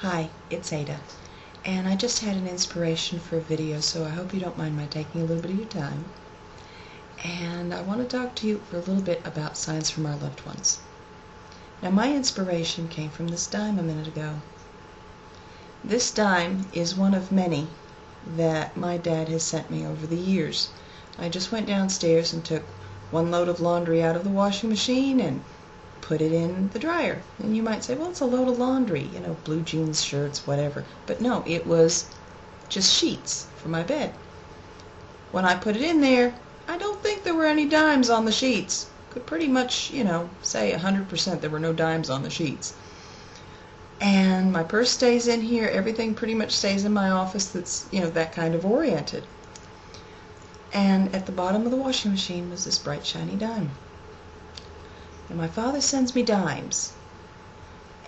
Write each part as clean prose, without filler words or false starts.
Hi, it's Ada, and I just had an inspiration for a video, so I hope you don't mind my taking a little bit of your time. And I want to talk to you for a little bit about signs from our loved ones. Now, my inspiration came from this dime a minute ago. This dime is one of many that my dad has sent me over the years. I just went downstairs and took one load of laundry out of the washing machine and put it in the dryer. And you might say, well, it's a load of laundry, blue jeans, shirts, whatever. But no, it was just sheets for my bed. When I put it in there, I don't think there were any dimes on the sheets. Could pretty much, say 100% there were no dimes on the sheets. And my purse stays in here. Everything pretty much stays in my office that's, that kind of oriented. And at the bottom of the washing machine was this bright, shiny dime. And my father sends me dimes.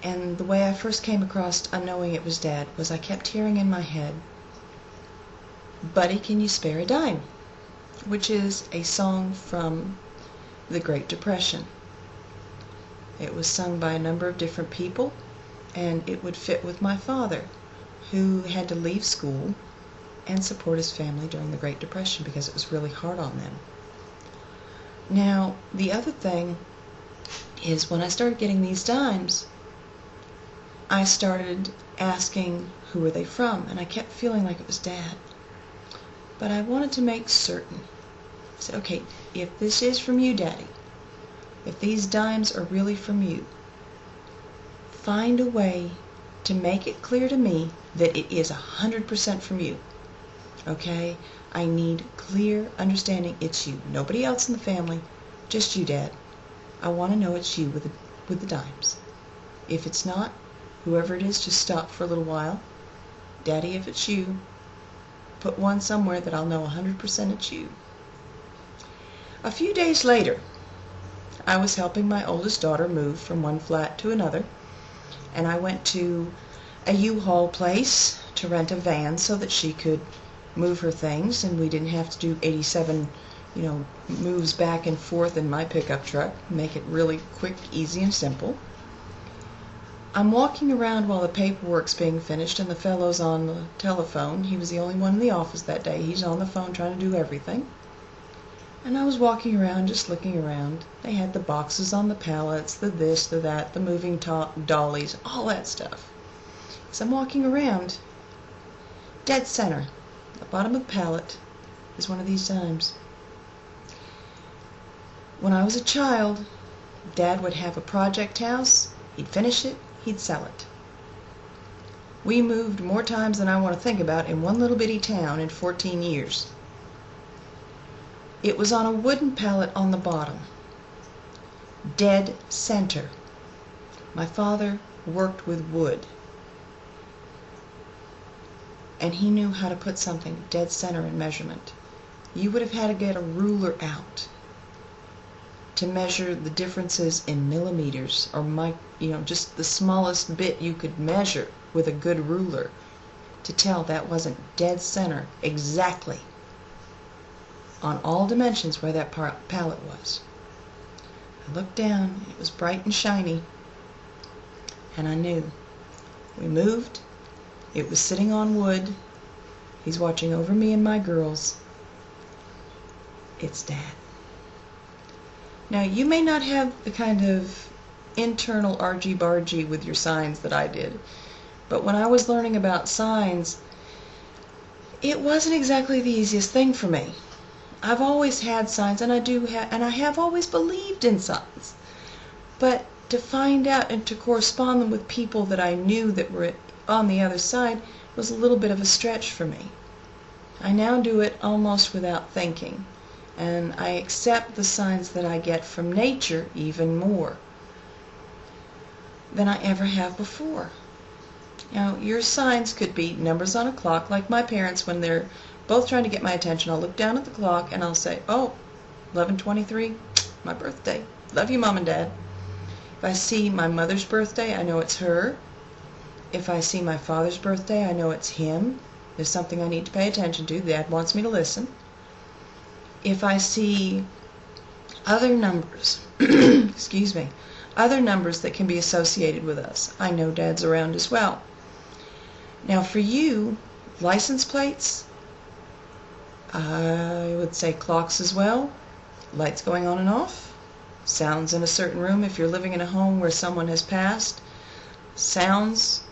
And the way I first came across knowing it was Dad was I kept hearing in my head, "Buddy, can you spare a dime?" Which is a song from the Great Depression. It was sung by a number of different people, and it would fit with my father, who had to leave school and support his family during the Great Depression because it was really hard on them. Now, the other thing is when I started getting these dimes, I started asking who were they from, and I kept feeling like it was Dad. But I wanted to make certain. I said, okay, if this is from you, Daddy, if these dimes are really from you, find a way to make it clear to me that it is 100% from you. Okay? I need clear understanding it's you. Nobody else in the family, just you, Dad. I want to know it's you with the dimes. If it's not, whoever it is, just stop for a little while. Daddy, if it's you, put one somewhere that I'll know 100% it's you. A few days later, I was helping my oldest daughter move from one flat to another, and I went to a U-Haul place to rent a van so that she could move her things and we didn't have to do 87 moves back and forth in my pickup truck. Make it really quick, easy, and simple. I'm walking around while the paperwork's being finished and the fellow's on the telephone. He was the only one in the office that day. He's on the phone trying to do everything. And I was walking around, just looking around. They had the boxes on the pallets, the this, the that, the moving dollies, all that stuff. As I'm walking around, dead center, at the bottom of the pallet, is one of these dimes. When I was a child, Dad would have a project house, he'd finish it, he'd sell it. We moved more times than I want to think about in one little bitty town in 14 years. It was on a wooden pallet on the bottom. Dead center. My father worked with wood. And he knew how to put something dead center in measurement. You would have had to get a ruler out to measure the differences in millimeters or just the smallest bit you could measure with a good ruler to tell that wasn't dead center exactly on all dimensions where that pallet was. I looked down, it was bright and shiny, and I knew. We moved, it was sitting on wood, he's watching over me and my girls. It's Dad. Now, you may not have the kind of internal argy-bargy with your signs that I did, but when I was learning about signs, it wasn't exactly the easiest thing for me. I've always had signs, and I have always believed in signs, but to find out and to correspond them with people that I knew that were on the other side was a little bit of a stretch for me. I now do it almost without thinking. And I accept the signs that I get from nature even more than I ever have before. Now, your signs could be numbers on a clock, like my parents when they're both trying to get my attention. I'll look down at the clock and I'll say, oh, 11:23, my birthday. Love you, Mom and Dad. If I see my mother's birthday, I know it's her. If I see my father's birthday, I know it's him. There's something I need to pay attention to. Dad wants me to listen. If I see other numbers, excuse me, other numbers that can be associated with us, I know Dad's around as well. Now for you, license plates, I would say clocks as well, lights going on and off, sounds in a certain room if you're living in a home where someone has passed, sounds,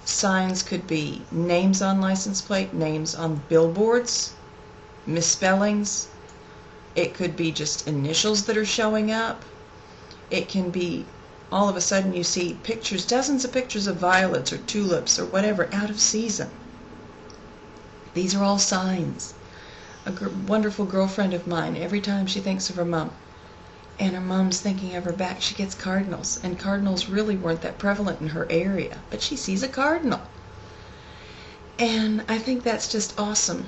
signs could be names on license plate, names on billboards, misspellings. It could be just initials that are showing up. It can be all of a sudden you see pictures, dozens of pictures of violets or tulips or whatever out of season. These are all signs. A wonderful girlfriend of mine, every time she thinks of her mom and her mom's thinking of her back, she gets cardinals. And cardinals really weren't that prevalent in her area, but she sees a cardinal. And I think that's just awesome.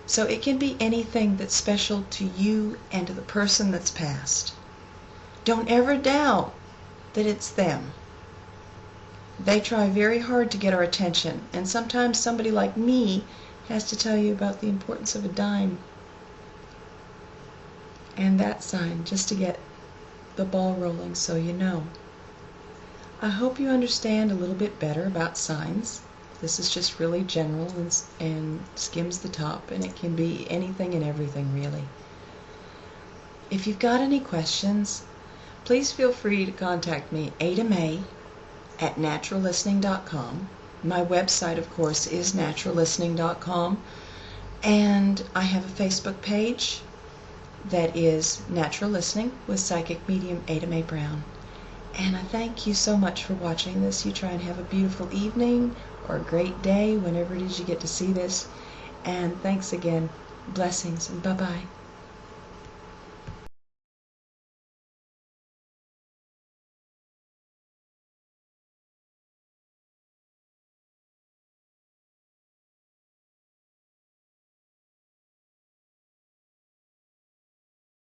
So it can be anything that's special to you and to the person that's passed. Don't ever doubt that it's them. They try very hard to get our attention, and sometimes somebody like me has to tell you about the importance of a dime and that sign just to get the ball rolling so you know. I hope you understand a little bit better about signs. This is just really general and skims the top, and it can be anything and everything really. If you've got any questions, please feel free to contact me, Ada Mae at naturallistening.com. My website, of course, is naturallistening.com, and I have a Facebook page that is Natural Listening with Psychic Medium Ada Mae Brown. And I thank you so much for watching this. You try and have a beautiful evening or a great day whenever it is you get to see this. And thanks again. Blessings, and bye-bye.